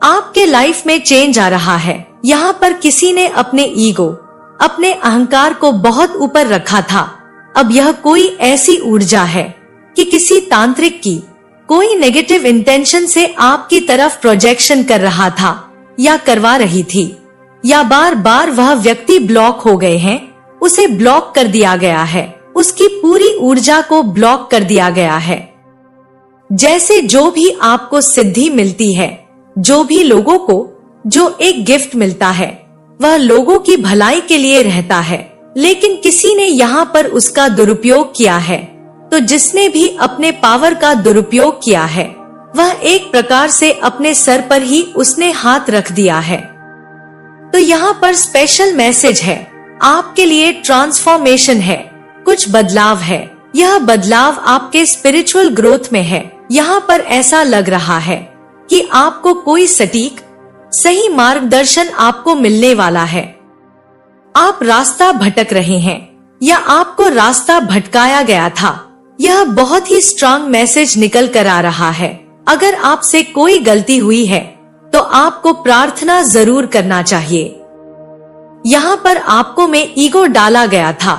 आपके लाइफ में चेंज आ रहा है। यहाँ पर किसी ने अपने ईगो, अपने अहंकार को बहुत ऊपर रखा था। अब यह कोई ऐसी ऊर्जा है कि किसी तांत्रिक की कोई नेगेटिव इंटेंशन से आपकी तरफ प्रोजेक्शन कर रहा था या करवा रही थी, या बार बार वह व्यक्ति ब्लॉक हो गए हैं, उसे ब्लॉक कर दिया गया है, उसकी पूरी ऊर्जा को ब्लॉक कर दिया गया है। जैसे जो भी आपको सिद्धि मिलती है, जो भी लोगों को जो एक गिफ्ट मिलता है, वह लोगों की भलाई के लिए रहता है, लेकिन किसी ने यहाँ पर उसका दुरुपयोग किया है। तो जिसने भी अपने पावर का दुरुपयोग किया है, वह एक प्रकार से अपने सर पर ही उसने हाथ रख दिया है। तो यहाँ पर स्पेशल मैसेज है आपके लिए, ट्रांसफॉर्मेशन है, कुछ बदलाव है। यह बदलाव आपके स्पिरिचुअल ग्रोथ में है। यहाँ पर ऐसा लग रहा है कि आपको कोई सटीक सही मार्गदर्शन आपको मिलने वाला है। आप रास्ता भटक रहे हैं या आपको रास्ता भटकाया गया था, यह बहुत ही स्ट्रांग मैसेज निकल कर आ रहा है। अगर आपसे कोई गलती हुई है तो आपको प्रार्थना जरूर करना चाहिए। यहाँ पर आपको में ईगो डाला गया था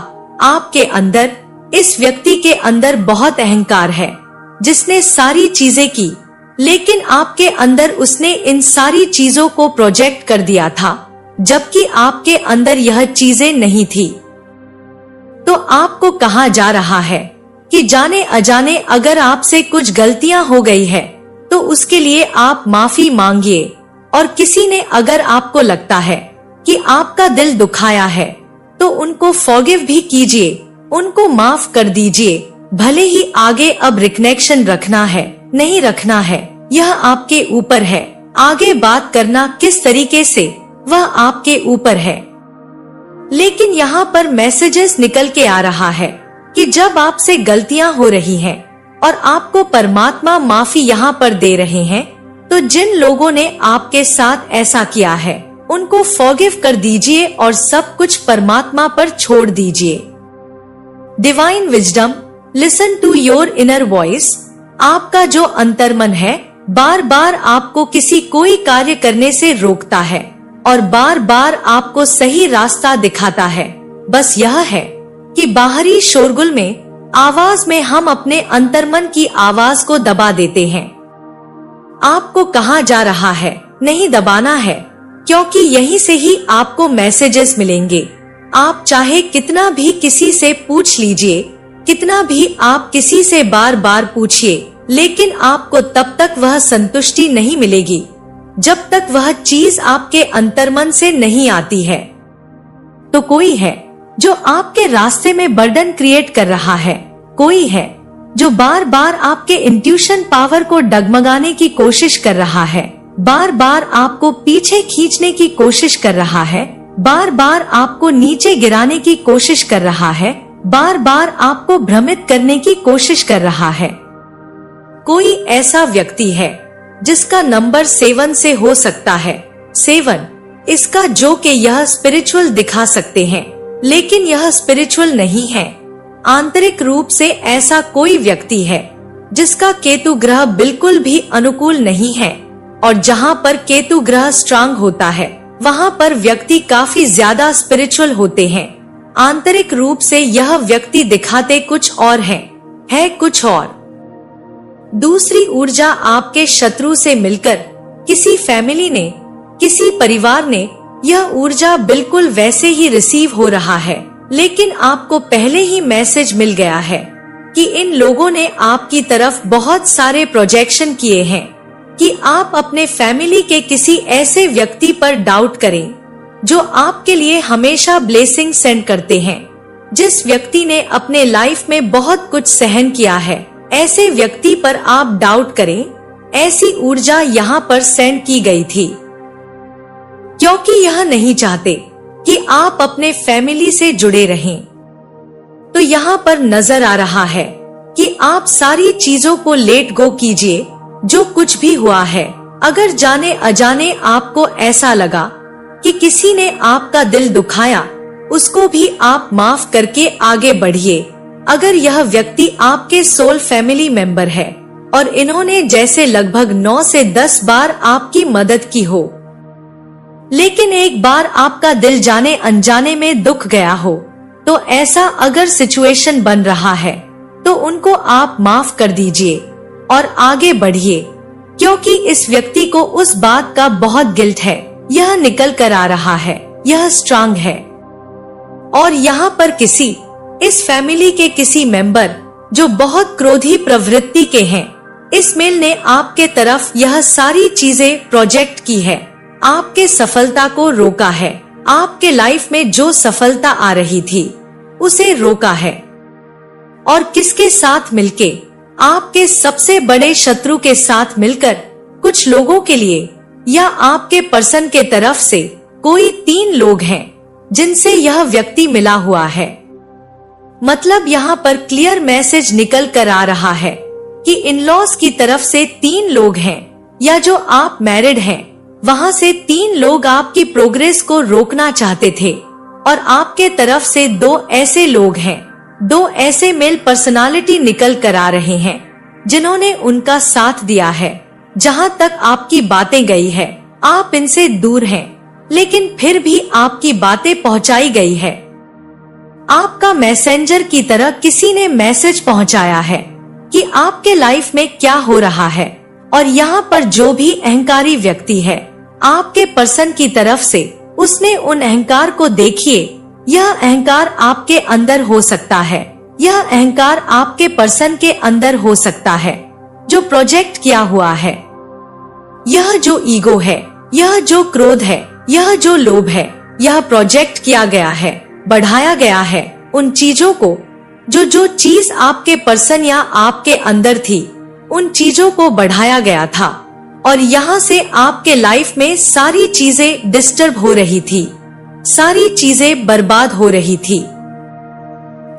आपके अंदर। इस व्यक्ति के अंदर बहुत अहंकार है, जिसने सारी चीजें की, लेकिन आपके अंदर उसने इन सारी चीजों को प्रोजेक्ट कर दिया था, जबकि आपके अंदर यह चीजें नहीं थी। तो आपको कहा जा रहा है कि जाने अजाने अगर आपसे कुछ गलतियां हो गई है तो उसके लिए आप माफी मांगिए। और किसी ने अगर आपको लगता है कि आपका दिल दुखाया है तो उनको फॉरगिव भी कीजिए, उनको माफ कर दीजिए। भले ही आगे अब रिकनेक्शन रखना है नहीं रखना है, यह आपके ऊपर है। आगे बात करना किस तरीके से, वह आपके ऊपर है। लेकिन यहाँ पर मैसेजेस निकल के आ रहा है कि जब आपसे गलतियां हो रही हैं और आपको परमात्मा माफी यहाँ पर दे रहे हैं, तो जिन लोगों ने आपके साथ ऐसा किया है उनको फॉरगिव कर दीजिए और सब कुछ परमात्मा पर छोड़ दीजिए। Divine wisdom, listen to your inner voice. आपका जो अंतर्मन है बार बार आपको किसी कोई कार्य करने से रोकता है और बार बार आपको सही रास्ता दिखाता है। बस यह है कि बाहरी शोरगुल में, आवाज में हम अपने अंतर्मन की आवाज को दबा देते हैं। आपको कहा जा रहा है नहीं दबाना है, क्योंकि यहीं से ही आपको मैसेजेस मिलेंगे। आप चाहे कितना भी किसी से पूछ लीजिए, कितना भी आप किसी से बार बार पूछिए, लेकिन आपको तब तक वह संतुष्टि नहीं मिलेगी जब तक वह चीज आपके अंतर्मन से नहीं आती है। तो कोई है जो आपके रास्ते में बर्डन क्रिएट कर रहा है, कोई है जो बार बार आपके इंट्यूशन पावर को डगमगाने की कोशिश कर रहा है, बार बार आपको पीछे खींचने की कोशिश कर रहा है, बार बार आपको नीचे गिराने की कोशिश कर रहा है, बार बार आपको भ्रमित करने की कोशिश कर रहा है। कोई ऐसा व्यक्ति है जिसका नंबर 7 से हो सकता है। 7 इसका जो कि यह स्पिरिचुअल दिखा सकते हैं, लेकिन यह स्पिरिचुअल नहीं है। आंतरिक रूप से ऐसा कोई व्यक्ति है जिसका केतु ग्रह बिल्कुल भी अनुकूल नहीं है, और जहाँ पर केतु ग्रह स्ट्रांग होता है वहाँ पर व्यक्ति काफी ज्यादा स्पिरिचुअल होते हैं। आंतरिक रूप से यह व्यक्ति दिखाते कुछ और है कुछ और। दूसरी ऊर्जा आपके शत्रु से मिलकर, किसी फैमिली ने, किसी परिवार ने, यह ऊर्जा बिल्कुल वैसे ही रिसीव हो रहा है, लेकिन आपको पहले ही मैसेज मिल गया है कि इन लोगों ने आपकी तरफ बहुत सारे प्रोजेक्शन किए हैं कि आप अपने फैमिली के किसी ऐसे व्यक्ति पर डाउट करें जो आपके लिए हमेशा ब्लेसिंग सेंड करते हैं। जिस व्यक्ति ने अपने लाइफ में बहुत कुछ सहन किया है, ऐसे व्यक्ति पर आप डाउट करें। ऐसी ऊर्जा यहाँ पर सेंड की गई थी, क्योंकि यह नहीं चाहते कि आप अपने फैमिली से जुड़े रहें। तो यहाँ पर नजर आ रहा है कि आप सारी चीजों को लेट गो कीजिए, जो कुछ भी हुआ है। अगर जाने अजाने आपको ऐसा लगा कि किसी ने आपका दिल दुखाया, उसको भी आप माफ करके आगे बढ़िए। अगर यह व्यक्ति आपके सोल फैमिली मेंबर है, और इन्होंने जैसे लगभग 9 से 10 बार आपकी मदद की हो, लेकिन एक बार आपका दिल जाने अनजाने में दुख गया हो, तो ऐसा अगर सिचुएशन बन रहा है तो उनको आप माफ कर दीजिए और आगे बढ़िए, क्योंकि इस व्यक्ति को उस बात का बहुत गिल्ट है। यह निकल कर आ रहा है, यह स्ट्रांग है। और यहाँ पर इस फैमिली के किसी मेंबर जो बहुत क्रोधी प्रवृत्ति के हैं, इस मेल ने आपके तरफ यह सारी चीजें प्रोजेक्ट की है, आपके सफलता को रोका है, आपके लाइफ में जो सफलता आ रही थी उसे रोका है। और किसके साथ मिलके? आपके सबसे बड़े शत्रु के साथ मिलकर कुछ लोगों के लिए, या आपके पर्सन के तरफ से कोई 3 लोग हैं जिनसे यह व्यक्ति मिला हुआ है। मतलब यहाँ पर क्लियर मैसेज निकल कर आ रहा है कि इन लॉज की तरफ से 3 लोग हैं, या जो आप मैरिड हैं वहाँ से 3 लोग आपकी प्रोग्रेस को रोकना चाहते थे। और आपके तरफ से 2 ऐसे लोग हैं, 2 ऐसे मेल पर्सनालिटी निकल कर आ रहे हैं जिन्होंने उनका साथ दिया है। जहाँ तक आपकी बातें गई है, आप इनसे दूर हैं, लेकिन फिर भी आपकी बातें पहुँचाई गई है। आपका मैसेंजर की तरह किसी ने मैसेज पहुँचाया है कि आपके लाइफ में क्या हो रहा है। और यहाँ पर जो भी अहंकारी व्यक्ति है आपके पर्सन की तरफ से, उसने उन अहंकार को देखिए। यह अहंकार आपके अंदर हो सकता है, यह अहंकार आपके पर्सन के अंदर हो सकता है जो प्रोजेक्ट किया हुआ है। यह जो ईगो है, यह जो क्रोध है, यह जो लोभ है, यह प्रोजेक्ट किया गया है, बढ़ाया गया है उन चीजों को जो चीज आपके पर्सन या आपके अंदर थी, उन चीजों को बढ़ाया गया था। और यहाँ से आपके लाइफ में सारी चीजें डिस्टर्ब हो रही थी, सारी चीजें बर्बाद हो रही थी।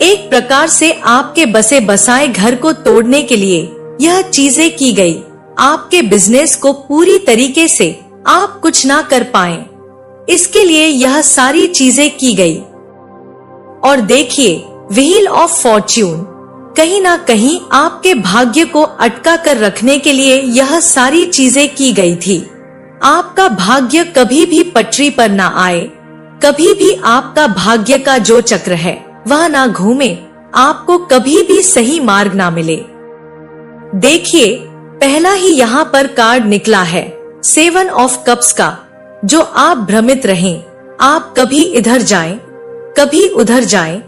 एक प्रकार से आपके बसे बसाए घर को तोड़ने के लिए यह चीजें की गई। आपके बिजनेस को पूरी तरीके से आप कुछ ना कर पाए, इसके लिए यह सारी चीजें की गई। और देखिए, व्हील ऑफ फॉर्च्यून, कहीं ना कहीं आपके भाग्य को अटका कर रखने के लिए यह सारी चीजें की गई थी। आपका भाग्य कभी भी पटरी पर ना आए, कभी भी आपका भाग्य का जो चक्र है वह ना घूमे, आपको कभी भी सही मार्ग ना मिले। देखिए, पहला ही यहाँ पर कार्ड निकला है 7 ऑफ कप्स का, जो आप भ्रमित रहें, आप कभी इधर जाएं, कभी उधर जाएं,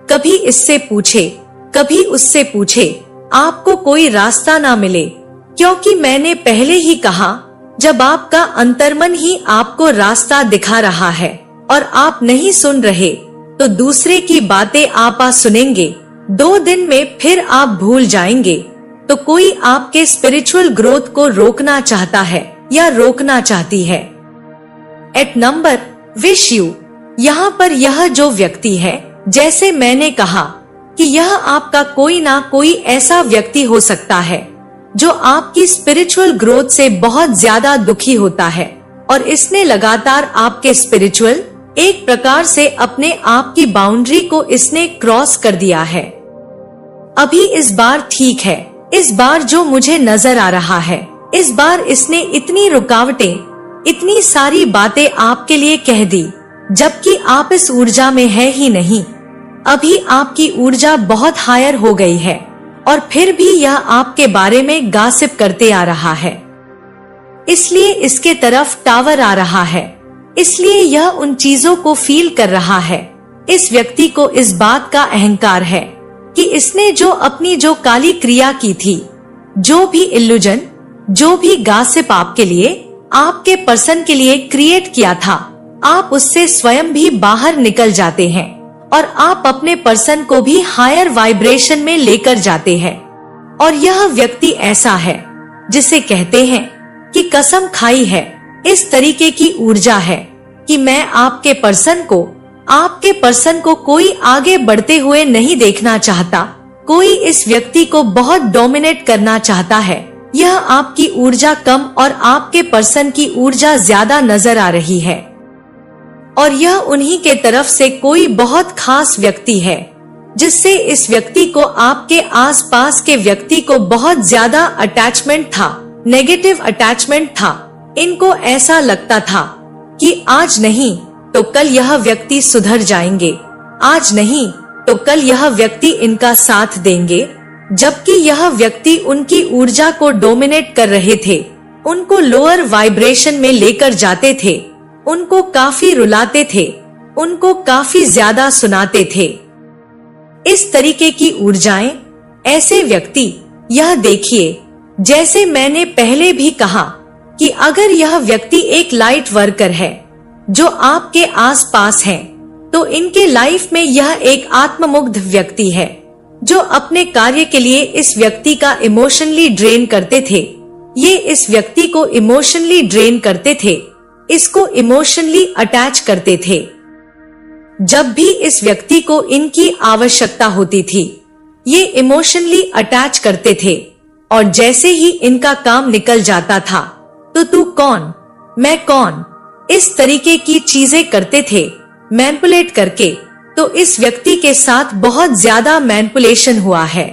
कभी इससे पूछे, कभी उससे पूछे, आपको कोई रास्ता ना मिले। क्योंकि मैंने पहले ही कहा, जब आपका अंतर्मन ही आपको रास्ता दिखा रहा है और आप नहीं सुन रहे, तो दूसरे की बातें आप सुनेंगे, 2 दिन में फिर आप भूल जाएंगे। तो कोई आपके स्पिरिचुअल ग्रोथ को रोकना चाहता है या रोकना चाहती है। एट नंबर विश यू, यहाँ पर यह जो व्यक्ति है, जैसे मैंने कहा कि यह आपका कोई ना कोई ऐसा व्यक्ति हो सकता है जो आपकी स्पिरिचुअल ग्रोथ से बहुत ज्यादा दुखी होता है, और इसने लगातार आपके स्पिरिचुअल एक प्रकार से अपने आप की बाउंड्री को इसने क्रॉस कर दिया है। अभी इस बार ठीक है, इस बार जो मुझे नजर आ रहा है, इस बार इसने इतनी रुकावटें, इतनी सारी बातें आपके लिए कह दी, जबकि आप इस ऊर्जा में है ही नहीं। अभी आपकी ऊर्जा बहुत हायर हो गई है, और फिर भी यह आपके बारे में गॉसिप करते आ रहा है। इसलिए इसके तरफ टावर आ रहा है, इसलिए यह उन चीजों को फील कर रहा है। इस व्यक्ति को इस बात का अहंकार है कि इसने जो अपनी जो काली क्रिया की थी, जो भी इल्यूजन, जो भी गॉसिप आपके लिए, आपके पर्सन के लिए क्रिएट किया था, आप उससे स्वयं भी बाहर निकल जाते हैं और आप अपने पर्सन को भी हायर वाइब्रेशन में लेकर जाते हैं। और यह व्यक्ति ऐसा है जिसे कहते हैं कि कसम खाई है, इस तरीके की ऊर्जा है कि मैं आपके पर्सन को कोई आगे बढ़ते हुए नहीं देखना चाहता, कोई इस व्यक्ति को बहुत डोमिनेट करना चाहता है। यह आपकी ऊर्जा कम और आपके पर्सन की ऊर्जा ज्यादा नजर आ रही है, और यह उन्हीं के तरफ से कोई बहुत खास व्यक्ति है जिससे इस व्यक्ति को आपके आसपास के व्यक्ति को बहुत ज्यादा अटैचमेंट था, नेगेटिव अटैचमेंट था। इनको ऐसा लगता था कि आज नहीं तो कल यह व्यक्ति सुधर जाएंगे, आज नहीं तो कल यह व्यक्ति इनका साथ देंगे, जबकि यह व्यक्ति उनकी ऊर्जा को डोमिनेट कर रहे थे, उनको लोअर वाइब्रेशन में लेकर जाते थे, उनको काफी रुलाते थे, उनको काफी ज्यादा सुनाते थे। इस तरीके की ऊर्जाएं ऐसे व्यक्ति, यह देखिए जैसे मैंने पहले भी कहा कि अगर यह व्यक्ति एक लाइट वर्कर है जो आपके आसपास है, तो इनके लाइफ में यह एक आत्ममुग्ध व्यक्ति है जो अपने कार्य के लिए इस व्यक्ति का इमोशनली ड्रेन करते थे। ये इस व्यक्ति को इमोशनली ड्रेन करते थे, इसको इमोशनली अटैच करते थे। जब भी इस व्यक्ति को इनकी आवश्यकता होती थी, ये इमोशनली अटैच करते थे, और जैसे ही इनका काम निकल जाता था तो तू कौन, मैं कौन, इस तरीके की चीजें करते थे मैनिपुलेट करके। तो इस व्यक्ति के साथ बहुत ज्यादा मैनिपुलेशन हुआ है।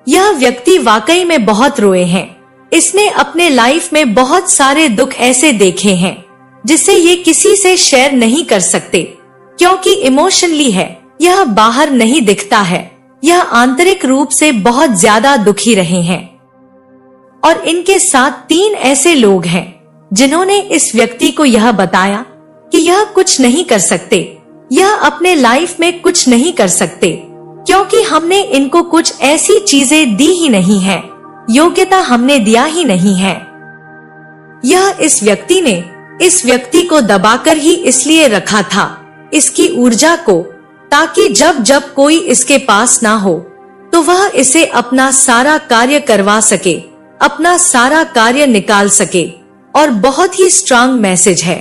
यह व्यक्ति वाकई में बहुत रोए हैं। इसने अपने लाइफ में बहुत सारे दुख ऐसे देखे हैं जिसे ये किसी से शेयर नहीं कर सकते, क्योंकि इमोशनली है, यह बाहर नहीं दिखता है, यह आंतरिक रूप से बहुत ज्यादा दुखी रहे हैं। और इनके साथ 3 ऐसे लोग हैं जिन्होंने इस व्यक्ति को यह बताया कि यह कुछ नहीं कर सकते, यह अपने लाइफ में कुछ नहीं कर सकते, क्योंकि हमने इनको कुछ ऐसी चीजें दी ही नहीं है, योग्यता हमने दिया ही नहीं है। यह इस व्यक्ति ने इस व्यक्ति को दबाकर ही इसलिए रखा था, इसकी ऊर्जा को, ताकि जब जब कोई इसके पास ना हो तो वह इसे अपना सारा कार्य करवा सके, अपना सारा कार्य निकाल सके। और बहुत ही स्ट्रांग मैसेज है।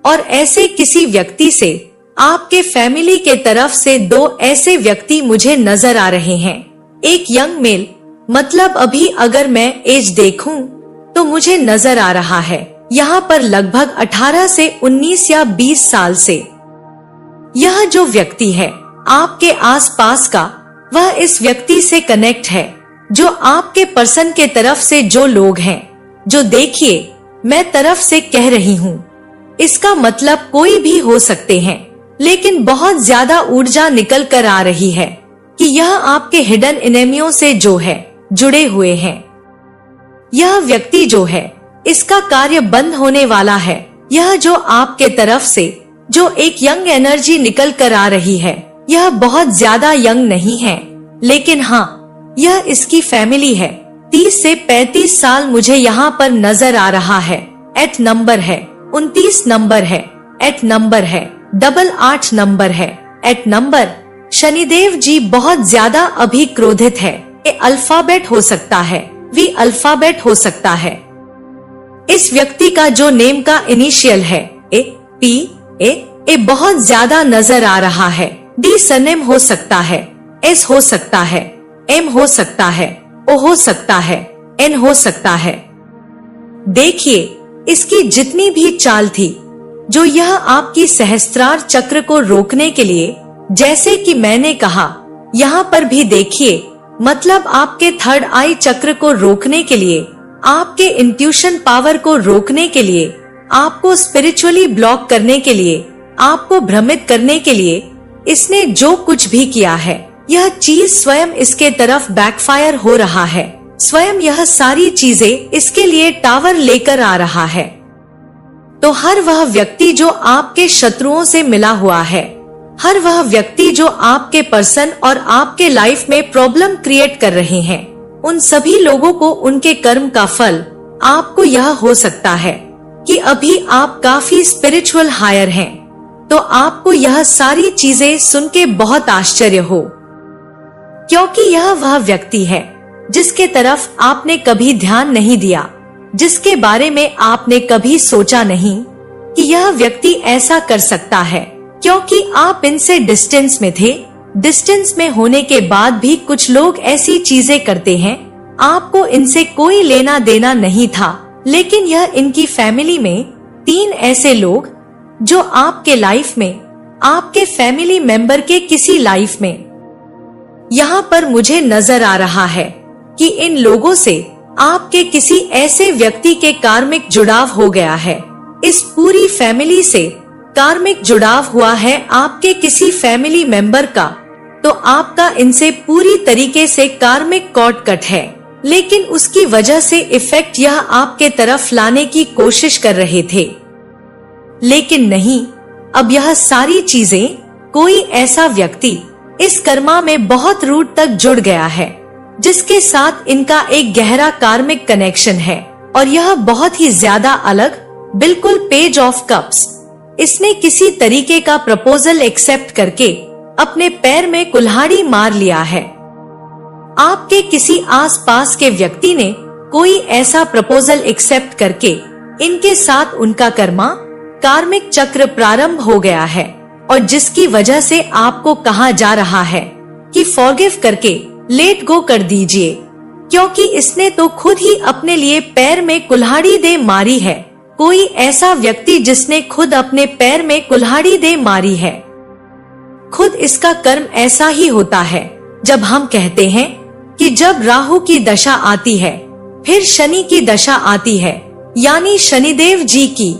और ऐसे किसी व्यक्ति से आपके फैमिली के तरफ से 2 ऐसे व्यक्ति मुझे नजर आ रहे हैं। एक यंग मेल, मतलब अभी अगर मैं एज देखूं तो मुझे नजर आ रहा है यहाँ पर लगभग 18 से 19 या 20 साल से। यह जो व्यक्ति है आपके आसपास का, वह इस व्यक्ति से कनेक्ट है, जो आपके पर्सन के तरफ से जो लोग हैं, जो देखिए मैं तरफ से कह रही हूँ, इसका मतलब कोई भी हो सकते हैं, लेकिन बहुत ज्यादा ऊर्जा निकल कर आ रही है कि यह आपके हिडन एनेमियों से जो है जुड़े हुए हैं। यह व्यक्ति जो है इसका कार्य बंद होने वाला है। यह जो आपके तरफ से जो एक यंग एनर्जी निकल कर आ रही है, यह बहुत ज्यादा यंग नहीं है, लेकिन हाँ यह इसकी फैमिली है। 30 से 35 साल मुझे यहाँ पर नजर आ रहा है। 8 नंबर है, 29 नंबर है, 8 नंबर है, 88 नंबर है, 8 नंबर। शनिदेव जी बहुत ज्यादा अभी क्रोधित है। ए अल्फाबेट हो सकता है, वी अल्फाबेट हो सकता है। इस व्यक्ति का जो नेम का इनिशियल है ए, पी, ए बहुत ज्यादा नजर आ रहा है। डी सरनेम हो सकता है, एस हो सकता है, एम हो सकता है, ओ हो सकता है, एन हो सकता है। देखिए इसकी जितनी भी चाल थी, जो यह आपकी सहस्त्रार चक्र को रोकने के लिए, जैसे कि मैंने कहा, यहाँ पर भी देखिए, मतलब आपके थर्ड आई चक्र को रोकने के लिए, आपके इंट्यूशन पावर को रोकने के लिए, आपको स्पिरिचुअली ब्लॉक करने के लिए, आपको भ्रमित करने के लिए इसने जो कुछ भी किया है, यह चीज स्वयं इसके तरफ बैकफायर हो रहा है। स्वयं यह सारी चीजें इसके लिए टावर लेकर आ रहा है। तो हर वह व्यक्ति जो आपके शत्रुओं से मिला हुआ है, हर वह व्यक्ति जो आपके पर्सन और आपके लाइफ में प्रॉब्लम क्रिएट कर रहे हैं, उन सभी लोगों को उनके कर्म का फल आपको यह हो सकता है कि अभी आप काफी स्पिरिचुअल हायर हैं, तो आपको यह सारी चीजें सुन के बहुत आश्चर्य हो, क्योंकि यह वह व्यक्ति है जिसके तरफ आपने कभी ध्यान नहीं दिया, जिसके बारे में आपने कभी सोचा नहीं कि यह व्यक्ति ऐसा कर सकता है, क्योंकि आप इनसे डिस्टेंस में थे। डिस्टेंस में होने के बाद भी कुछ लोग ऐसी चीजें करते हैं, आपको इनसे कोई लेना देना नहीं था, लेकिन यह इनकी फैमिली में 3 ऐसे लोग जो आपके लाइफ में आपके फैमिली मेंबर के किसी लाइफ में। यहाँ पर मुझे नजर आ रहा है कि इन लोगों से आपके किसी ऐसे व्यक्ति के कार्मिक जुड़ाव हो गया है। इस पूरी फैमिली से कार्मिक जुड़ाव हुआ है आपके किसी फैमिली मेंबर का, तो आपका इनसे पूरी तरीके से कार्मिक कॉर्ड कट है, लेकिन उसकी वजह से इफेक्ट यह आपके तरफ लाने की कोशिश कर रहे थे, लेकिन नहीं। अब यह सारी चीजें, कोई ऐसा व्यक्ति इस कर्मा में बहुत रूट तक जुड़ गया है, जिसके साथ इनका एक गहरा कार्मिक कनेक्शन है, और यह बहुत ही ज्यादा अलग, बिल्कुल पेज ऑफ कप्स। इसने किसी तरीके का प्रपोजल एक्सेप्ट करके अपने पैर में कुल्हाड़ी मार लिया है। आपके किसी आसपास के व्यक्ति ने कोई ऐसा प्रपोजल एक्सेप्ट करके इनके साथ उनका कर्मा कार्मिक चक्र प्रारंभ हो गया है, और जिसकी वजह से आपको कहा जा रहा है कि फॉरगिव करके लेट गो कर दीजिए, क्योंकि इसने तो खुद ही अपने लिए पैर में कुल्हाड़ी दे मारी है। कोई ऐसा व्यक्ति जिसने खुद अपने पैर में कुल्हाड़ी दे मारी है। खुद इसका कर्म ऐसा ही होता है। जब हम कहते हैं कि जब राहु की दशा आती है, फिर शनि की दशा आती है, यानी शनिदेव जी की,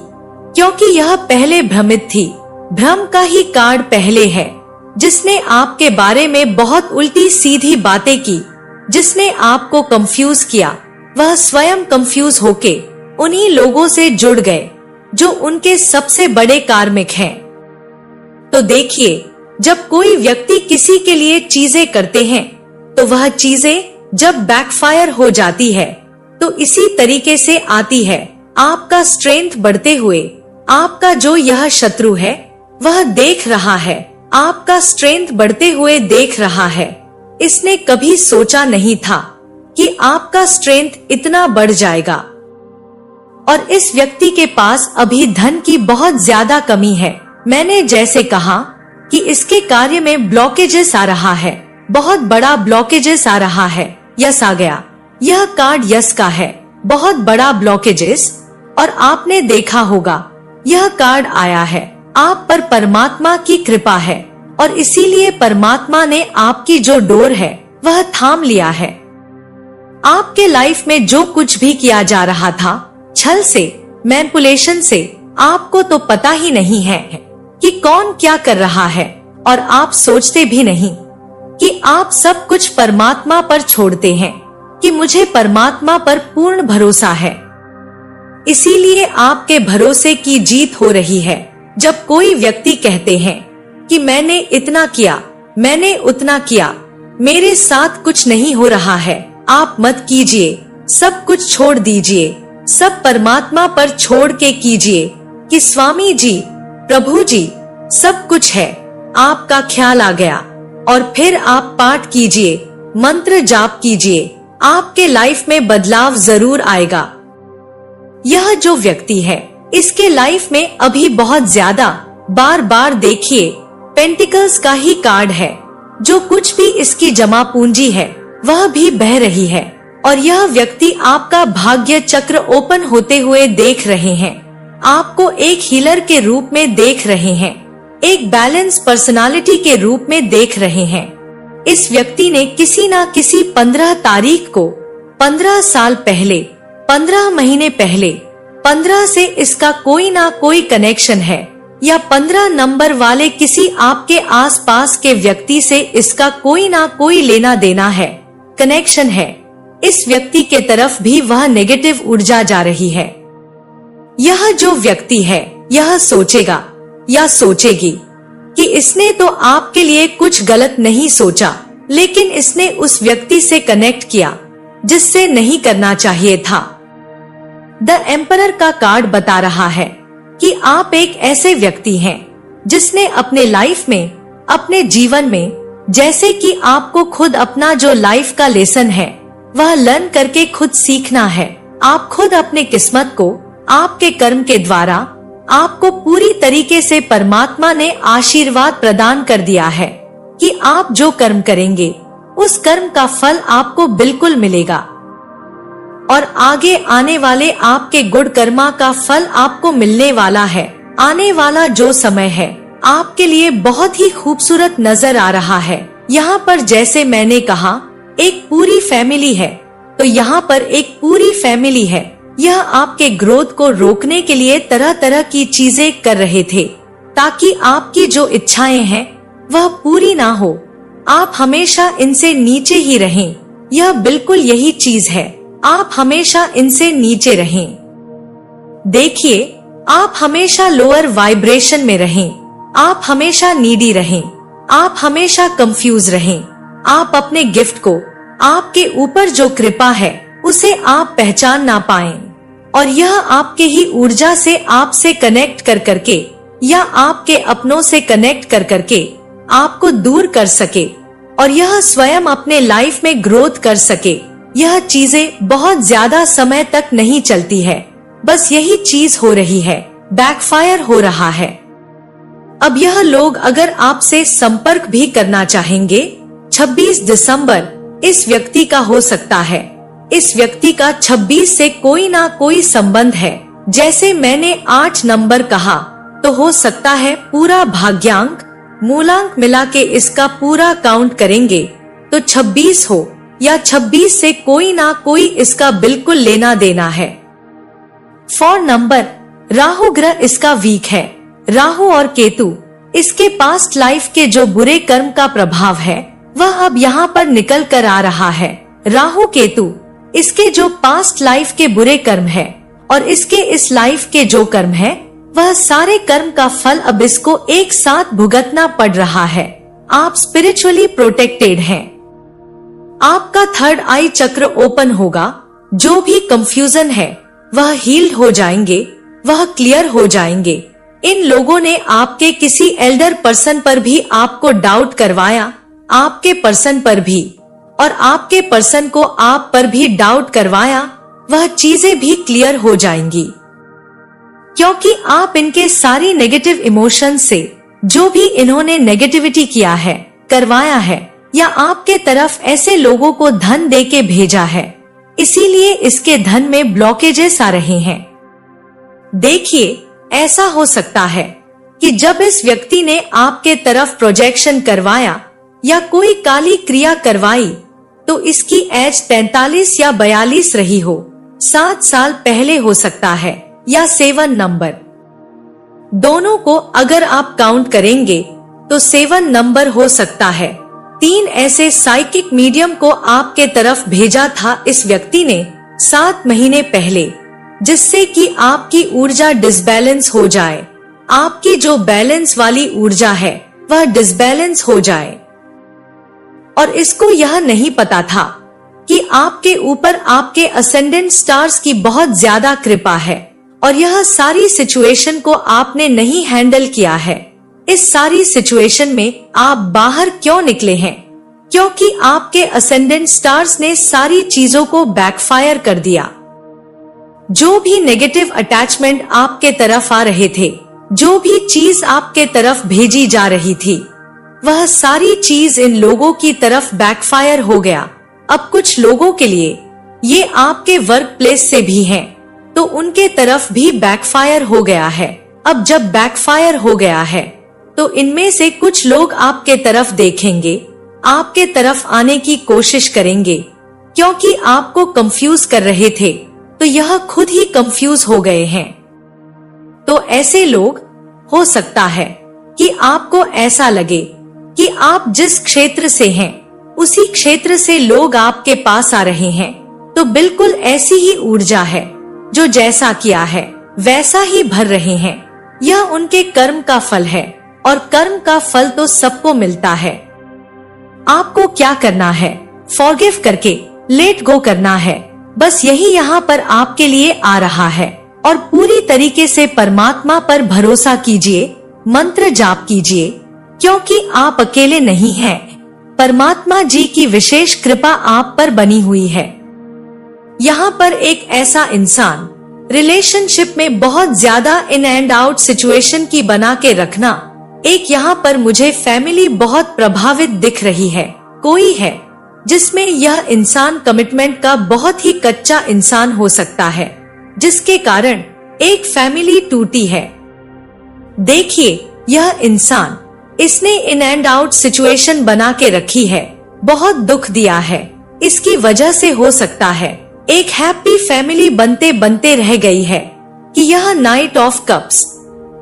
क्योंकि यह पहले भ्रमित थी। भ्रम का ही कार्ड पहले है, जिसने आपके बारे में बहुत उल्टी सीधी बातें की, जिसने आपको कंफ्यूज किया। वह स्वयं कंफ्यूज होके उन्हीं लोगों से जुड़ गए जो उनके सबसे बड़े कार्मिक हैं। तो देखिए, जब कोई व्यक्ति किसी के लिए चीजें करते हैं, तो वह चीजें जब बैकफायर हो जाती है, तो इसी तरीके से आती है। आपका स्ट्रेंथ बढ़ते हुए आपका जो यह शत्रु है वह देख रहा है, आपका स्ट्रेंथ बढ़ते हुए देख रहा है। इसने कभी सोचा नहीं था कि आपका स्ट्रेंथ इतना बढ़ जाएगा। और इस व्यक्ति के पास अभी धन की बहुत ज्यादा कमी है। मैंने जैसे कहा कि इसके कार्य में ब्लॉकेजेस आ रहा है, बहुत बड़ा ब्लॉकेजेस आ रहा है। यस आ गया, यह कार्ड यस का है, बहुत बड़ा ब्लॉकेजेस। और आपने देखा होगा यह कार्ड आया है, आप पर परमात्मा की कृपा है, और इसीलिए परमात्मा ने आपकी जो डोर है वह थाम लिया है। आपके लाइफ में जो कुछ भी किया जा रहा था, छल से, मैनिपुलेशन से, आपको तो पता ही नहीं है कि कौन क्या कर रहा है, और आप सोचते भी नहीं कि आप सब कुछ परमात्मा पर छोड़ते हैं कि मुझे परमात्मा पर पूर्ण भरोसा है। इसीलिए आपके भरोसे की जीत हो रही है। जब कोई व्यक्ति कहते हैं कि मैंने इतना किया, मैंने उतना किया, मेरे साथ कुछ नहीं हो रहा है, आप मत कीजिए, सब कुछ छोड़ दीजिए, सब परमात्मा पर छोड़ के कीजिए कि स्वामी जी, प्रभु जी, सब कुछ है, आपका ख्याल आ गया, और फिर आप पाठ कीजिए, मंत्र जाप कीजिए, आपके लाइफ में बदलाव जरूर आएगा। यह जो व्यक्ति है, इसके लाइफ में अभी बहुत ज्यादा, बार बार देखिए, पेंटिकल्स का ही कार्ड है। जो कुछ भी इसकी जमा पूंजी है वह भी बह रही है, और यह व्यक्ति आपका भाग्य चक्र ओपन होते हुए देख रहे हैं। आपको एक हीलर के रूप में देख रहे हैं, एक बैलेंस पर्सनालिटी के रूप में देख रहे हैं। इस व्यक्ति ने किसी न किसी 15 तारीख को, 15 साल पहले, 15 महीने पहले, 15 से इसका कोई ना कोई कनेक्शन है, या 15 नंबर वाले किसी आपके आसपास के व्यक्ति से इसका कोई ना कोई लेना देना है, कनेक्शन है। इस व्यक्ति के तरफ भी वह नेगेटिव ऊर्जा जा रही है। यह जो व्यक्ति है, यह सोचेगा या सोचेगी कि इसने तो आपके लिए कुछ गलत नहीं सोचा, लेकिन इसने उस व्यक्ति से कनेक्ट किया जिससे नहीं करना चाहिए था। द एम्परर का कार्ड बता रहा है कि आप एक ऐसे व्यक्ति हैं जिसने अपने लाइफ में, अपने जीवन में, जैसे कि आपको खुद अपना जो लाइफ का लेसन है वह लर्न करके खुद सीखना है। आप खुद अपने किस्मत को, आपके कर्म के द्वारा आपको पूरी तरीके से परमात्मा ने आशीर्वाद प्रदान कर दिया है कि आप जो कर्म करेंगे उस कर्म का फल आपको बिल्कुल मिलेगा, और आगे आने वाले आपके गुड कर्मा का फल आपको मिलने वाला है। आने वाला जो समय है आपके लिए बहुत ही खूबसूरत नजर आ रहा है। यहाँ पर जैसे मैंने कहा एक पूरी फैमिली है, तो यहाँ पर एक पूरी फैमिली है। यह आपके ग्रोथ को रोकने के लिए तरह तरह की चीजें कर रहे थे ताकि आपकी जो इच्छाएं हैं वह पूरी ना हो। आप हमेशा इनसे नीचे ही रहें। यह बिल्कुल यही चीज है, आप हमेशा इनसे नीचे रहें। देखिए, आप हमेशा लोअर वाइब्रेशन में रहें, आप हमेशा नीडी रहें, आप हमेशा कंफ्यूज रहें। आप अपने गिफ्ट को, आपके ऊपर जो कृपा है उसे आप पहचान ना पाएं और यह आपके ही ऊर्जा से आपसे कनेक्ट कर करके या आपके अपनों से कनेक्ट कर करके आपको दूर कर सके और यह स्वयं अपने लाइफ में ग्रोथ कर सके। यह चीजें बहुत ज्यादा समय तक नहीं चलती है, बस यही चीज हो रही है, बैकफायर हो रहा है। अब यह लोग अगर आपसे संपर्क भी करना चाहेंगे, 26 दिसंबर इस व्यक्ति का हो सकता है। इस व्यक्ति का 26 से कोई ना कोई संबंध है। जैसे मैंने 8 नंबर कहा, तो हो सकता है पूरा भाग्यांक मूलांक मिला के इसका पूरा काउंट करेंगे तो 26 हो, या 26 से कोई ना कोई इसका बिल्कुल लेना देना है। 4 नंबर, राहु ग्रह इसका वीक है। राहु और केतु इसके पास्ट लाइफ के जो बुरे कर्म का प्रभाव है वह अब यहाँ पर निकल कर आ रहा है। राहु केतु इसके जो पास्ट लाइफ के बुरे कर्म है और इसके इस लाइफ के जो कर्म है वह सारे कर्म का फल अब इसको एक साथ भुगतना पड़ रहा है। आप स्पिरिचुअली प्रोटेक्टेड हैं। आपका थर्ड आई चक्र ओपन होगा। जो भी कंफ्यूजन है वह हील्ड हो जाएंगे, वह क्लियर हो जाएंगे। इन लोगों ने आपके किसी एल्डर पर्सन पर भी आपको डाउट करवाया, आपके पर्सन पर भी, और आपके पर्सन को आप पर भी डाउट करवाया, वह चीजें भी क्लियर हो जाएंगी। क्योंकि आप इनके सारी नेगेटिव इमोशन से जो भी इन्होंने नेगेटिविटी किया है, करवाया है, या आपके तरफ ऐसे लोगों को धन देके भेजा है, इसीलिए इसके धन में ब्लॉकेजेस आ रहे हैं। देखिए, ऐसा हो सकता है कि जब इस व्यक्ति ने आपके तरफ प्रोजेक्शन करवाया या कोई काली क्रिया करवाई तो इसकी एज 43 या 42 रही हो। 7 साल पहले हो सकता है, या 7 नंबर। दोनों को अगर आप काउंट करेंगे तो 7 नंबर हो सकता है। 3 ऐसे साइकिक मीडियम को आपके तरफ भेजा था इस व्यक्ति ने 7 महीने पहले, जिससे कि आपकी ऊर्जा डिसबैलेंस हो जाए। आपकी जो बैलेंस वाली ऊर्जा है वह डिसबैलेंस हो जाए। और इसको यह नहीं पता था कि आपके ऊपर आपके असेंडेंट स्टार्स की बहुत ज्यादा कृपा है और यह सारी सिचुएशन को आपने नहीं हैंडल किया है। इस सारी सिचुएशन में आप बाहर क्यों निकले हैं? क्योंकि आपके असेंडेंट स्टार्स ने सारी चीजों को बैकफायर कर दिया। जो भी नेगेटिव अटैचमेंट आपके तरफ आ रहे थे, जो भी चीज आपके तरफ भेजी जा रही थी, वह सारी चीज इन लोगों की तरफ बैकफायर हो गया। अब कुछ लोगों के लिए ये आपके वर्क प्लेस से भी हैं, तो उनके तरफ भी बैकफायर हो गया है। अब जब बैकफायर हो गया है तो इनमें से कुछ लोग आपके तरफ देखेंगे, आपके तरफ आने की कोशिश करेंगे, क्योंकि आपको कंफ्यूज कर रहे थे तो यह खुद ही कंफ्यूज हो गए हैं। तो ऐसे लोग, हो सकता है कि आपको ऐसा लगे कि आप जिस क्षेत्र से हैं उसी क्षेत्र से लोग आपके पास आ रहे हैं, तो बिल्कुल ऐसी ही ऊर्जा है, जो जैसा किया है वैसा ही भर रहे हैं। यह उनके कर्म का फल है और कर्म का फल तो सबको मिलता है। आपको क्या करना है? फॉरगिव करके लेट गो करना है। बस यही यहाँ पर आपके लिए आ रहा है। और पूरी तरीके से परमात्मा पर भरोसा कीजिए, मंत्र जाप कीजिए, क्योंकि आप अकेले नहीं हैं। परमात्मा जी की विशेष कृपा आप पर बनी हुई है। यहाँ पर एक ऐसा इंसान रिलेशनशिप में बहुत ज्यादा इन एंड आउट सिचुएशन की बना के रखना, एक यहाँ पर मुझे फैमिली बहुत प्रभावित दिख रही है। कोई है जिसमें यह इंसान कमिटमेंट का बहुत ही कच्चा इंसान हो सकता है, जिसके कारण एक फैमिली टूटी है। देखिए, यह इंसान, इसने इन एंड आउट सिचुएशन बना के रखी है, बहुत दुख दिया है, इसकी वजह से हो सकता है एक हैप्पी फैमिली बनते बनते रह गई है कि यह नाइट ऑफ कप्स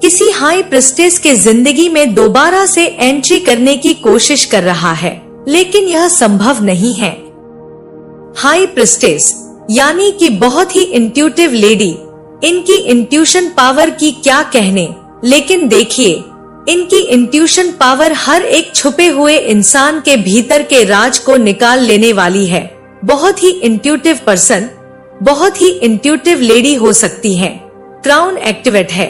किसी हाई प्रिस्टेस के जिंदगी में दोबारा से एंट्री करने की कोशिश कर रहा है, लेकिन यह संभव नहीं है। हाई प्रिस्टेस यानी कि बहुत ही इंट्यूटिव लेडी, इनकी इंट्यूशन पावर की क्या कहने, लेकिन देखिए इनकी इंट्यूशन पावर हर एक छुपे हुए इंसान के भीतर के राज को निकाल लेने वाली है। बहुत ही इंट्यूटिव पर्सन, बहुत ही इंट्यूटिव लेडी हो सकती है। क्राउन एक्टिवेट है।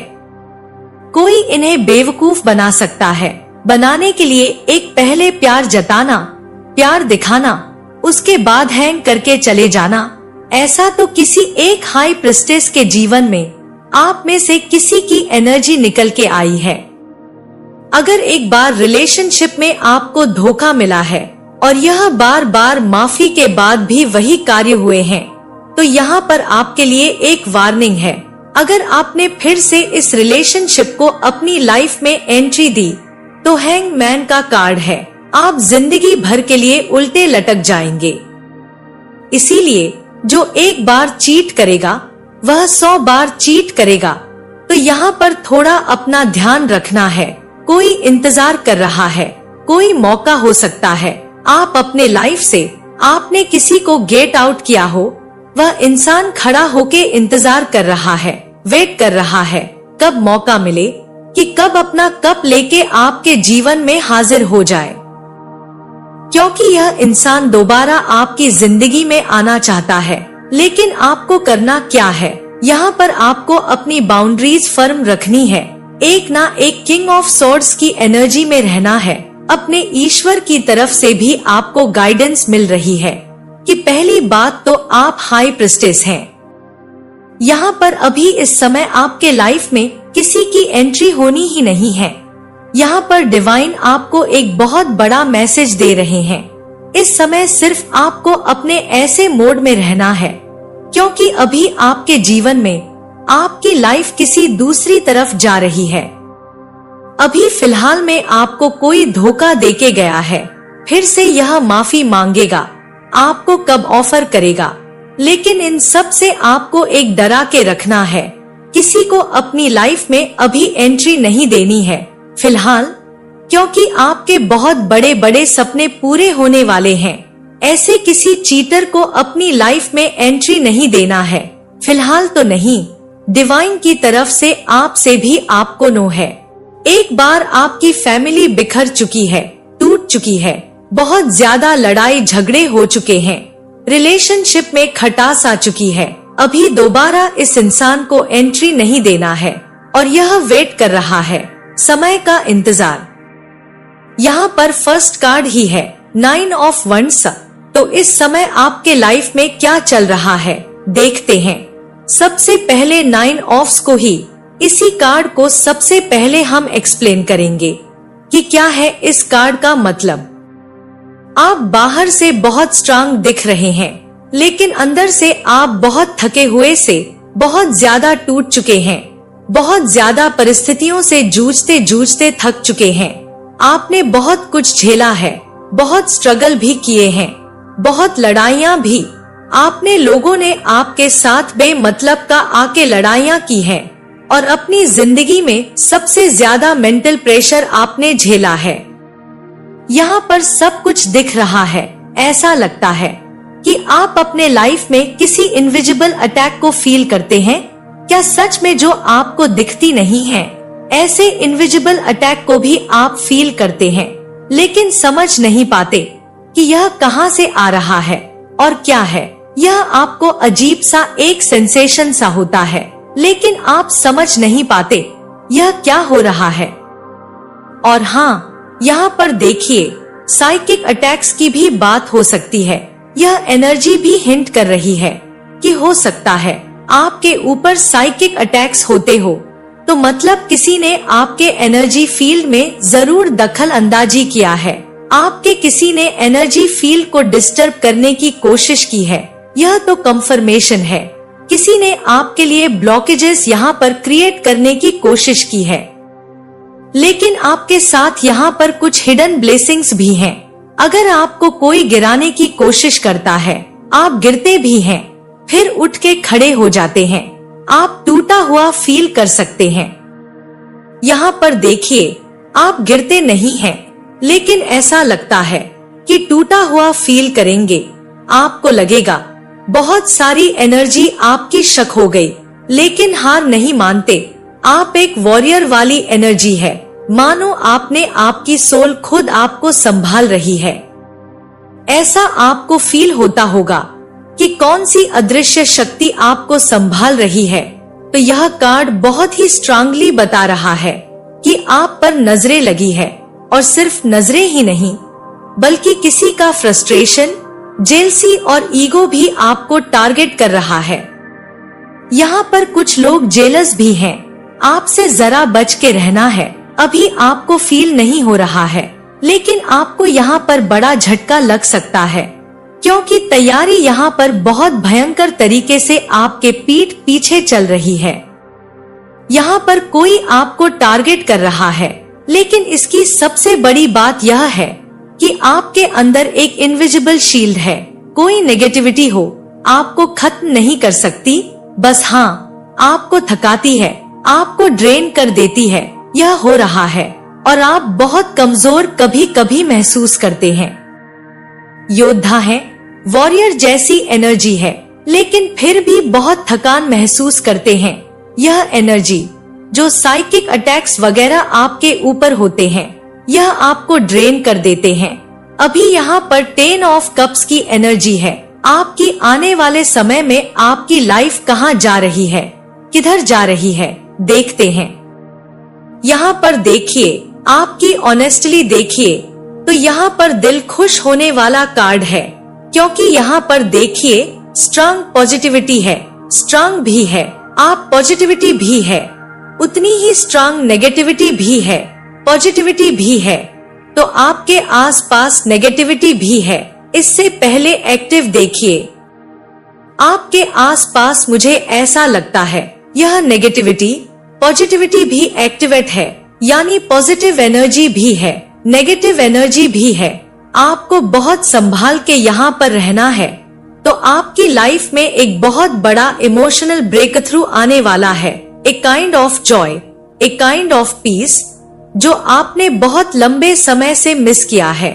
कोई इन्हें बेवकूफ बना सकता है, बनाने के लिए एक पहले प्यार जताना, प्यार दिखाना, उसके बाद हैंग करके चले जाना। ऐसा तो किसी एक हाई प्रिस्टेस के जीवन में आप में से किसी की एनर्जी निकल के आई है। अगर एक बार रिलेशनशिप में आपको धोखा मिला है और यह बार बार माफी के बाद भी वही कार्य हुए हैं, तो यहाँ पर आपके लिए एक वार्निंग है। अगर आपने फिर से इस रिलेशनशिप को अपनी लाइफ में एंट्री दी, तो हैंगमैन का कार्ड है, आप जिंदगी भर के लिए उल्टे लटक जाएंगे। इसीलिए जो एक बार चीट करेगा वह 100 बार चीट करेगा। तो यहाँ पर थोड़ा अपना ध्यान रखना है। कोई इंतजार कर रहा है, कोई मौका हो सकता है। आप अपने लाइफ से आपने किसी को गेट आउट किया हो, वह इंसान खड़ा होके इंतजार कर रहा है, वेट कर रहा है कब मौका मिले कि कब अपना कप लेके आपके जीवन में हाजिर हो जाए, क्योंकि यह इंसान दोबारा आपकी जिंदगी में आना चाहता है। लेकिन आपको करना क्या है, यहाँ पर आपको अपनी बाउंड्रीज फर्म रखनी है। एक ना एक किंग ऑफ सॉर्ड्स की एनर्जी में रहना है। अपने ईश्वर की तरफ से भी आपको गाइडेंस मिल रही है कि पहली बात तो आप हाई प्रिस्टेस हैं। यहाँ पर अभी इस समय आपके लाइफ में किसी की एंट्री होनी ही नहीं है। यहाँ पर डिवाइन आपको एक बहुत बड़ा मैसेज दे रहे हैं। इस समय सिर्फ आपको अपने ऐसे मोड में रहना है, क्योंकि अभी आपके जीवन में आपकी लाइफ किसी दूसरी तरफ जा रही है। अभी फिलहाल में आपको कोई धोखा देके गया है, फिर से यह माफी मांगेगा, आपको कब ऑफर करेगा। लेकिन इन सब से आपको एक डरा के रखना है, किसी को अपनी लाइफ में अभी एंट्री नहीं देनी है फिलहाल, क्योंकि आपके बहुत बड़े बड़े सपने पूरे होने वाले हैं। ऐसे किसी चीटर को अपनी लाइफ में एंट्री नहीं देना है फिलहाल तो नहीं। डिवाइन की तरफ से आपसे भी आपको नो है। एक बार आपकी फैमिली बिखर चुकी है, टूट चुकी है, बहुत ज्यादा लड़ाई झगड़े हो चुके हैं, रिलेशनशिप में खटास आ चुकी है। अभी दोबारा इस इंसान को एंट्री नहीं देना है और यह वेट कर रहा है, समय का इंतजार। यहाँ पर फर्स्ट कार्ड ही है 9 ऑफ वंड्स। तो इस समय आपके लाइफ में क्या चल रहा है देखते हैं। सबसे पहले 9 ऑफ्स को ही, इसी कार्ड को सबसे पहले हम एक्सप्लेन करेंगे कि क्या है इस कार्ड का मतलब। आप बाहर से बहुत स्ट्रांग दिख रहे हैं, लेकिन अंदर से आप बहुत थके हुए से बहुत ज्यादा टूट चुके हैं, बहुत ज्यादा परिस्थितियों से जूझते जूझते थक चुके हैं। आपने बहुत कुछ झेला है, बहुत स्ट्रगल भी किए हैं, बहुत लड़ाइयाँ भी। आपने लोगों ने आपके साथ बेमतलब का आके लड़ाइयाँ की हैं और अपनी जिंदगी में सबसे ज्यादा मेंटल प्रेशर आपने झेला है। यहाँ पर सब कुछ दिख रहा है। ऐसा लगता है कि आप अपने लाइफ में किसी इनविजिबल अटैक को फील करते हैं। क्या सच में जो आपको दिखती नहीं है, ऐसे इनविजिबल अटैक को भी आप फील करते हैं, लेकिन समझ नहीं पाते कि यह कहां से आ रहा है और क्या है। यह आपको अजीब सा एक सेंसेशन सा होता है, लेकिन आप समझ नहीं पाते यह क्या हो रहा है। और हाँ, यहाँ पर देखिए साइकिक अटैक्स की भी बात हो सकती है। यह एनर्जी भी हिंट कर रही है कि हो सकता है आपके ऊपर साइकिक अटैक्स होते हो, तो मतलब किसी ने आपके एनर्जी फील्ड में जरूर दखल अंदाजी किया है। आपके किसी ने एनर्जी फील्ड को डिस्टर्ब करने की कोशिश की है। यह तो कंफर्मेशन है, किसी ने आपके लिए ब्लॉकेजेस यहाँ पर क्रिएट करने की कोशिश की है। लेकिन आपके साथ यहाँ पर कुछ हिडन ब्लेसिंग्स भी हैं। अगर आपको कोई गिराने की कोशिश करता है, आप गिरते भी हैं, फिर उठ के खड़े हो जाते हैं। आप टूटा हुआ फील कर सकते हैं। यहाँ पर देखिए, आप गिरते नहीं हैं, लेकिन ऐसा लगता है कि टूटा हुआ फील करेंगे। आपको लगेगा बहुत सारी एनर्जी आपकी शक हो गई, लेकिन हार नहीं मानते। आप एक वॉरियर वाली एनर्जी है, मानो आपने आपकी सोल खुद आपको संभाल रही है। ऐसा आपको फील होता होगा कि कौन सी अदृश्य शक्ति आपको संभाल रही है। तो यह कार्ड बहुत ही स्ट्रांगली बता रहा है कि आप पर नजरें लगी है, और सिर्फ नजरें ही नहीं, बल्कि किसी का फ्रस्ट्रेशन, जेलसी और ईगो भी आपको टारगेट कर रहा है। यहाँ पर कुछ लोग जेलस भी हैं। आपसे जरा बच के रहना है। अभी आपको फील नहीं हो रहा है, लेकिन आपको यहाँ पर बड़ा झटका लग सकता है, क्योंकि तैयारी यहाँ पर बहुत भयंकर तरीके से आपके पीठ पीछे चल रही है। यहाँ पर कोई आपको टारगेट कर रहा है, लेकिन इसकी सबसे बड़ी बात यह है कि आपके अंदर एक इनविजिबल शील्ड है। कोई नेगेटिविटी हो आपको खत्म नहीं कर सकती, बस हाँ, आपको थकाती है, आपको ड्रेन कर देती है। यह हो रहा है और आप बहुत कमजोर कभी कभी महसूस करते हैं। योद्धा है, वॉरियर जैसी एनर्जी है, लेकिन फिर भी बहुत थकान महसूस करते हैं। यह एनर्जी जो साइकिक अटैक्स वगैरह आपके ऊपर होते हैं, यह आपको ड्रेन कर देते हैं। अभी यहाँ पर 10 ऑफ कप्स की एनर्जी है। आपकी आने वाले समय में आपकी लाइफ कहाँ जा रही है, किधर जा रही है, देखते हैं। यहाँ पर देखिए, आपकी ऑनेस्टली देखिए, तो यहाँ पर दिल खुश होने वाला कार्ड है, क्योंकि यहाँ पर देखिए स्ट्रांग पॉजिटिविटी है, स्ट्रांग भी है, आप पॉजिटिविटी भी है, उतनी ही स्ट्रांग नेगेटिविटी भी है, पॉजिटिविटी भी है। तो आपके आसपास नेगेटिविटी भी है। इससे पहले एक्टिव देखिए, आपके आसपास मुझे ऐसा लगता है यह नेगेटिविटी, पॉजिटिविटी भी एक्टिवेट है, यानी पॉजिटिव एनर्जी भी है, नेगेटिव एनर्जी भी है। आपको बहुत संभाल के यहाँ पर रहना है। तो आपकी लाइफ में एक बहुत बड़ा इमोशनल ब्रेक थ्रू आने वाला है, a kind of Joy, a kind of peace, जो आपने बहुत लंबे समय से मिस किया है।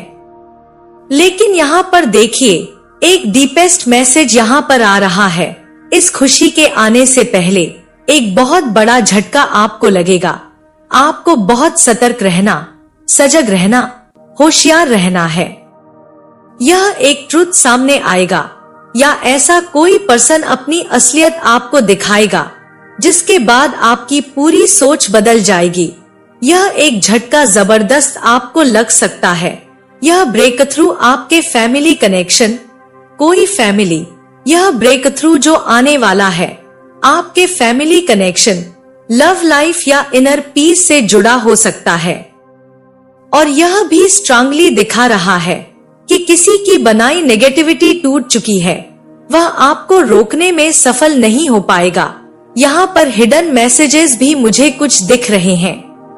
लेकिन यहाँ पर देखिए, एक डीपेस्ट मैसेज यहाँ पर आ रहा है। इस खुशी के आने से पहले एक बहुत बड़ा झटका आपको लगेगा। आपको बहुत सतर्क रहना, सजग रहना, होशियार रहना है। यह एक ट्रुथ सामने आएगा, या ऐसा कोई पर्सन अपनी असलियत आपको दिखाएगा, जिसके बाद आपकी पूरी सोच बदल जाएगी। यह एक झटका जबरदस्त आपको लग सकता है। यह ब्रेक थ्रू आपके फैमिली कनेक्शन, कोई फैमिली, यह ब्रेक थ्रू जो आने वाला है आपके फैमिली कनेक्शन, लव लाइफ या इनर पीस से जुड़ा हो सकता है। और यह भी स्ट्रांगली दिखा रहा है कि किसी की बनाई नेगेटिविटी टूट चुकी है, वह आपको रोकने में सफल नहीं हो पाएगा। यहाँ पर हिडन मैसेजेस भी मुझे कुछ दिख रहे हैं।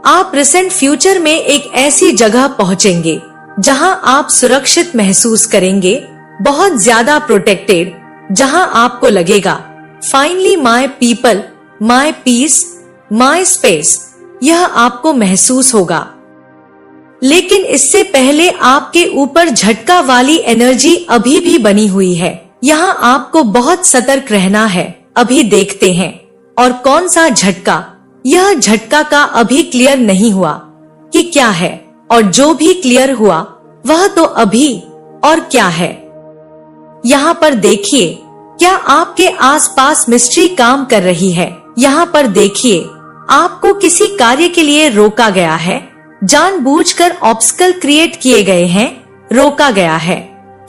आप रिसेंट फ्यूचर में एक ऐसी जगह पहुँचेंगे जहाँ आप सुरक्षित महसूस करेंगे, बहुत ज्यादा प्रोटेक्टेड, जहाँ आपको लगेगा finally my people, my peace, my space. यह आपको महसूस होगा। लेकिन इससे पहले आपके ऊपर झटका वाली एनर्जी अभी भी बनी हुई है। यहाँ आपको बहुत सतर्क रहना है। अभी देखते हैं और कौन सा झटका। यह झटका का अभी क्लियर नहीं हुआ कि क्या है, और जो भी क्लियर हुआ वह तो अभी और क्या है। यहाँ पर देखिए, क्या आपके आसपास मिस्ट्री काम कर रही है। यहाँ पर देखिए, आपको किसी कार्य के लिए रोका गया है, जानबूझकर ऑब्स्टकल क्रिएट किए गए हैं, रोका गया है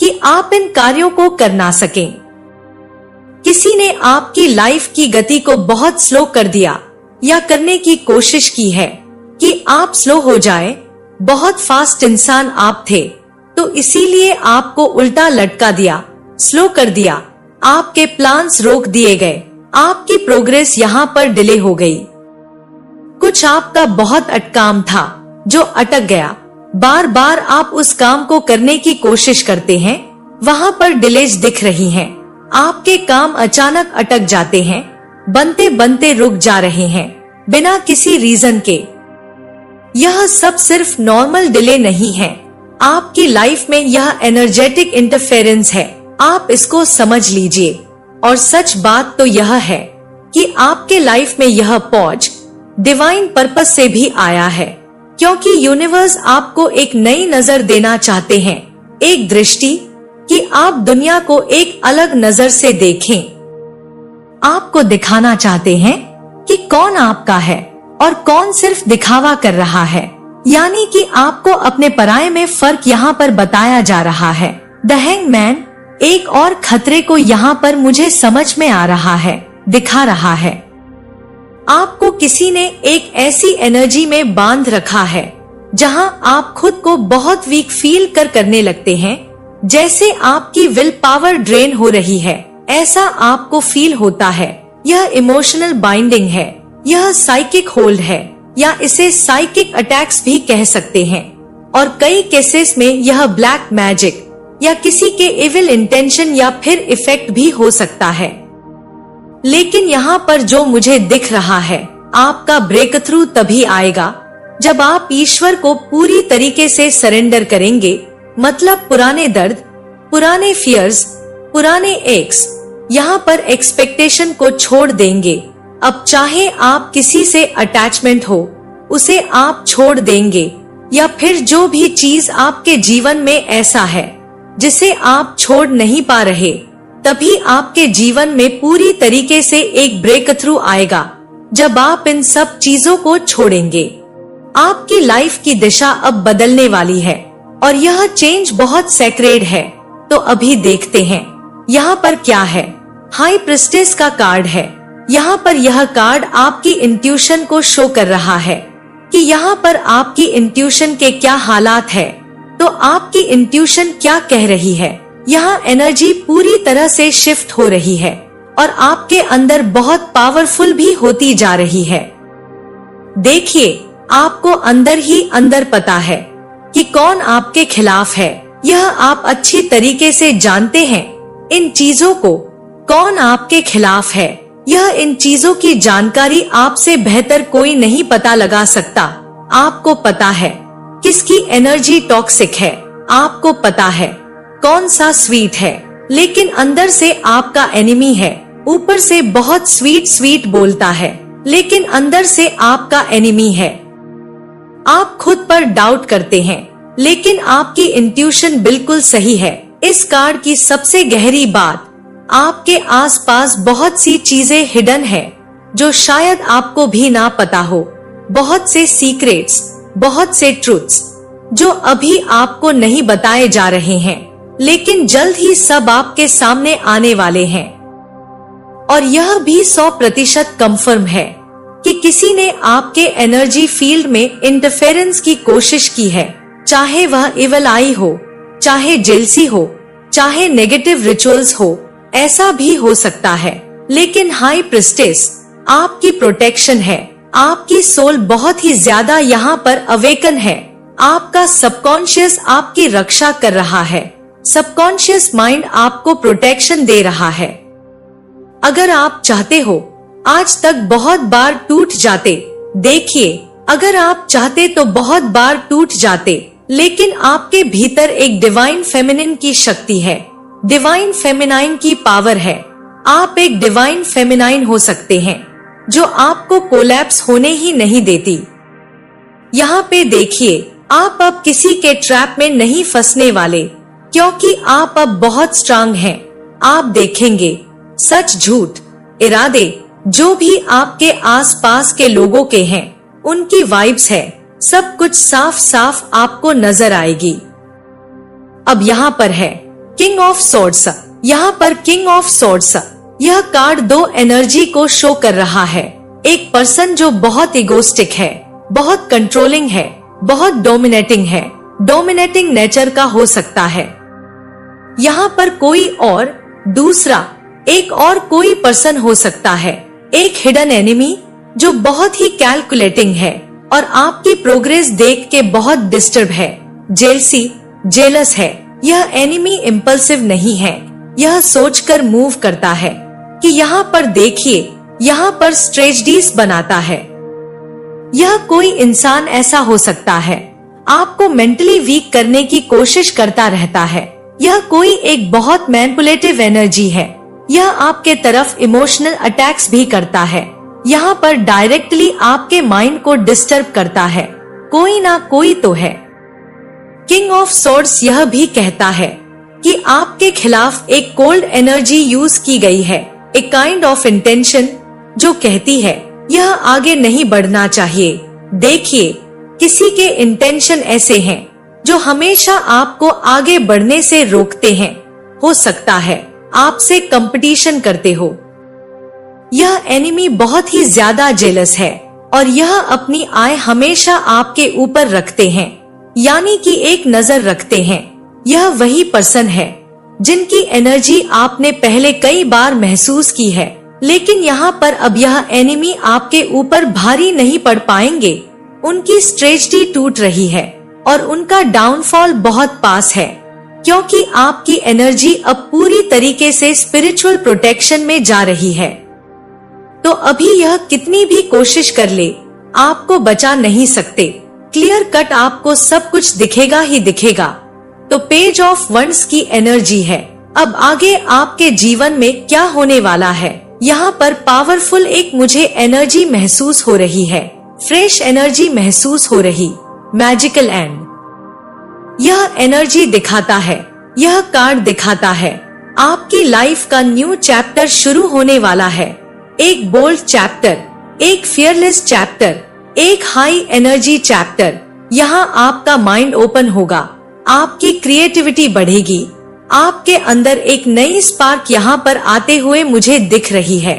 कि आप इन कार्यों को कर ना सकें। किसी ने आपकी लाइफ की गति को बहुत स्लो कर दिया या करने की कोशिश की है कि आप स्लो हो जाए। बहुत फास्ट इंसान आप थे, तो इसीलिए आपको उल्टा लटका दिया, स्लो कर दिया, आपके प्लान्स रोक दिए गए, आपकी प्रोग्रेस यहाँ पर डिले हो गई। कुछ आपका बहुत अटकाम था जो अटक गया। बार बार आप उस काम को करने की कोशिश करते हैं, वहाँ पर डिलेज दिख रही हैं। आपके काम अचानक अटक जाते हैं, बनते बनते रुक जा रहे हैं बिना किसी रीजन के। यह सब सिर्फ नॉर्मल डिले नहीं है, आपकी लाइफ में यह एनर्जेटिक इंटरफेरेंस है। आप इसको समझ लीजिए। और सच बात तो यह है कि आपके लाइफ में यह पॉज डिवाइन पर्पस से भी आया है, क्योंकि यूनिवर्स आपको एक नई नजर देना चाहते हैं, एक दृष्टि कि आप दुनिया को एक अलग नजर से देखें। आपको दिखाना चाहते हैं कि कौन आपका है और कौन सिर्फ दिखावा कर रहा है। यानी कि आपको अपने पराये में फर्क यहाँ पर बताया जा रहा है। द हैंगमैन एक और खतरे को यहाँ पर मुझे समझ में आ रहा है, दिखा रहा है। आपको किसी ने एक ऐसी एनर्जी में बांध रखा है जहाँ आप खुद को बहुत वीक फील करने लगते हैं, जैसे आपकी विल पावर ड्रेन हो रही है, ऐसा आपको फील होता है। यह इमोशनल बाइंडिंग है, यह साइकिक होल्ड है, या इसे साइकिक अटैक्स भी कह सकते हैं। और कई केसेस में यह ब्लैक मैजिक या किसी के इविल इंटेंशन या फिर इफेक्ट भी हो सकता है। लेकिन यहाँ पर जो मुझे दिख रहा है, आपका ब्रेक थ्रू तभी आएगा जब आप ईश्वर को पूरी तरीके से सरेंडर करेंगे। मतलब पुराने दर्द, पुराने फियर्स, पुराने एक्स, यहाँ पर एक्सपेक्टेशन को छोड़ देंगे। अब चाहे आप किसी से अटैचमेंट हो, उसे आप छोड़ देंगे, या फिर जो भी चीज आपके जीवन में ऐसा है जिसे आप छोड़ नहीं पा रहे, तभी आपके जीवन में पूरी तरीके से एक ब्रेक थ्रू आएगा जब आप इन सब चीजों को छोड़ेंगे। आपकी लाइफ की दिशा अब बदलने वाली है और यह चेंज बहुत सैक्रेड है। तो अभी देखते हैं यहाँ पर क्या है। हाई प्रिस्टेस का कार्ड है। यहाँ पर यह कार्ड आपकी इंट्यूशन को शो कर रहा है कि यहाँ पर आपकी इंट्यूशन के क्या हालात है। तो आपकी इंट्यूशन क्या कह रही है? यहाँ एनर्जी पूरी तरह से शिफ्ट हो रही है और आपके अंदर बहुत पावरफुल भी होती जा रही है। देखिए, आपको अंदर ही अंदर पता है कि कौन आपके खिलाफ है। यह आप अच्छी तरीके से जानते हैं इन चीजों को, कौन आपके खिलाफ है। यह इन चीजों की जानकारी आपसे बेहतर कोई नहीं पता लगा सकता। आपको पता है किसकी एनर्जी टॉक्सिक है, आपको पता है कौन सा स्वीट है, लेकिन अंदर से आपका एनिमी है। ऊपर से बहुत स्वीट स्वीट बोलता है, लेकिन अंदर से आपका एनिमी है। आप खुद पर डाउट करते हैं, लेकिन आपकी इंट्यूशन बिल्कुल सही है। इस कार्ड की सबसे गहरी बात, आपके आसपास बहुत सी चीजें हिडन है जो शायद आपको भी ना पता हो। बहुत से सीक्रेट्स, बहुत से ट्रूथ्स जो अभी आपको नहीं बताए जा रहे हैं, लेकिन जल्द ही सब आपके सामने आने वाले हैं। और यह भी 100% कंफर्म है कि किसी ने आपके एनर्जी फील्ड में इंटरफेरेंस की कोशिश की है, चाहे वह इवल आई हो, चाहे जेलसी हो, चाहे नेगेटिव रिचुअल्स हो, ऐसा भी हो सकता है। लेकिन हाई प्रिस्टेस आपकी प्रोटेक्शन है। आपकी सोल बहुत ही ज्यादा यहाँ पर अवेकन है। आपका सबकॉन्शियस आपकी रक्षा कर रहा है। सबकॉन्शियस माइंड आपको प्रोटेक्शन दे रहा है। अगर आप चाहते हो, आज तक बहुत बार टूट जाते। देखिए, अगर आप चाहते तो बहुत बार टूट जाते, लेकिन आपके भीतर एक डिवाइन फेमिनिन की शक्ति है, डिवाइन फेमिनाइन की पावर है। आप एक डिवाइन फेमिनाइन हो सकते हैं जो आपको कोलैप्स होने ही नहीं देती। यहाँ पे देखिए, आप अब किसी के ट्रैप में नहीं फंसने वाले, क्योंकि आप अब बहुत स्ट्रांग हैं। आप देखेंगे, सच झूठ इरादे जो भी आपके आसपास के लोगों के हैं, उनकी वाइब्स है, सब कुछ साफ साफ आपको नजर आएगी। अब यहाँ पर है किंग ऑफ सोर्ड्स। यहाँ पर किंग ऑफ सोर्ड्स, यह कार्ड दो एनर्जी को शो कर रहा है। एक पर्सन जो बहुत इगोस्टिक है, बहुत कंट्रोलिंग है, बहुत डोमिनेटिंग है, डोमिनेटिंग नेचर का हो सकता है। यहाँ पर कोई और दूसरा एक और कोई पर्सन हो सकता है, एक हिडन एनिमी जो बहुत ही कैलकुलेटिंग है और आपकी प्रोग्रेस देख के बहुत डिस्टर्ब है। जेलसी, जेलस है। यह एनिमी इम्पल्सिव नहीं है, यह सोचकर मूव करता है कि यहाँ पर देखिए, यहाँ पर स्ट्रेटजीज बनाता है। यह कोई इंसान ऐसा हो सकता है, आपको मेंटली वीक करने की कोशिश करता रहता है। यह कोई एक बहुत मैनिपुलेटिव एनर्जी है। यह आपके तरफ इमोशनल अटैक्स भी करता है। यहाँ पर डायरेक्टली आपके माइंड को डिस्टर्ब करता है। कोई ना कोई तो है। किंग ऑफ सोर्ड्स यह भी कहता है कि आपके खिलाफ एक कोल्ड एनर्जी यूज की गई है, एक काइंड ऑफ इंटेंशन जो कहती है यह आगे नहीं बढ़ना चाहिए। देखिए, किसी के इंटेंशन ऐसे हैं जो हमेशा आपको आगे बढ़ने से रोकते हैं। हो सकता है आपसे कंपटीशन करते हो। यह एनिमी बहुत ही ज्यादा जेलस है और यह अपनी आय हमेशा आपके ऊपर रखते हैं, यानी कि एक नजर रखते हैं। यह वही पर्सन है जिनकी एनर्जी आपने पहले कई बार महसूस की है, लेकिन यहाँ पर अब यह एनिमी आपके ऊपर भारी नहीं पड़ पाएंगे। उनकी स्ट्रेटजी टूट रही है और उनका डाउनफॉल बहुत पास है, क्योंकि आपकी एनर्जी अब पूरी तरीके से स्पिरिचुअल प्रोटेक्शन में जा रही है। तो अभी यह कितनी भी कोशिश कर ले, आपको बचा नहीं सकते। क्लियर कट आपको सब कुछ दिखेगा ही दिखेगा। तो पेज ऑफ वंड्स की एनर्जी है। अब आगे आपके जीवन में क्या होने वाला है, यहाँ पर पावरफुल एक मुझे एनर्जी महसूस हो रही है, फ्रेश एनर्जी महसूस हो रही, मैजिकल एंड। यह एनर्जी दिखाता है, यह कार्ड दिखाता है आपकी लाइफ का न्यू चैप्टर शुरू होने वाला है। एक बोल्ड चैप्टर, एक फियरलेस चैप्टर, एक हाई एनर्जी चैप्टर। यहाँ आपका माइंड ओपन होगा, आपकी क्रिएटिविटी बढ़ेगी, आपके अंदर एक नई स्पार्क यहाँ पर आते हुए मुझे दिख रही है।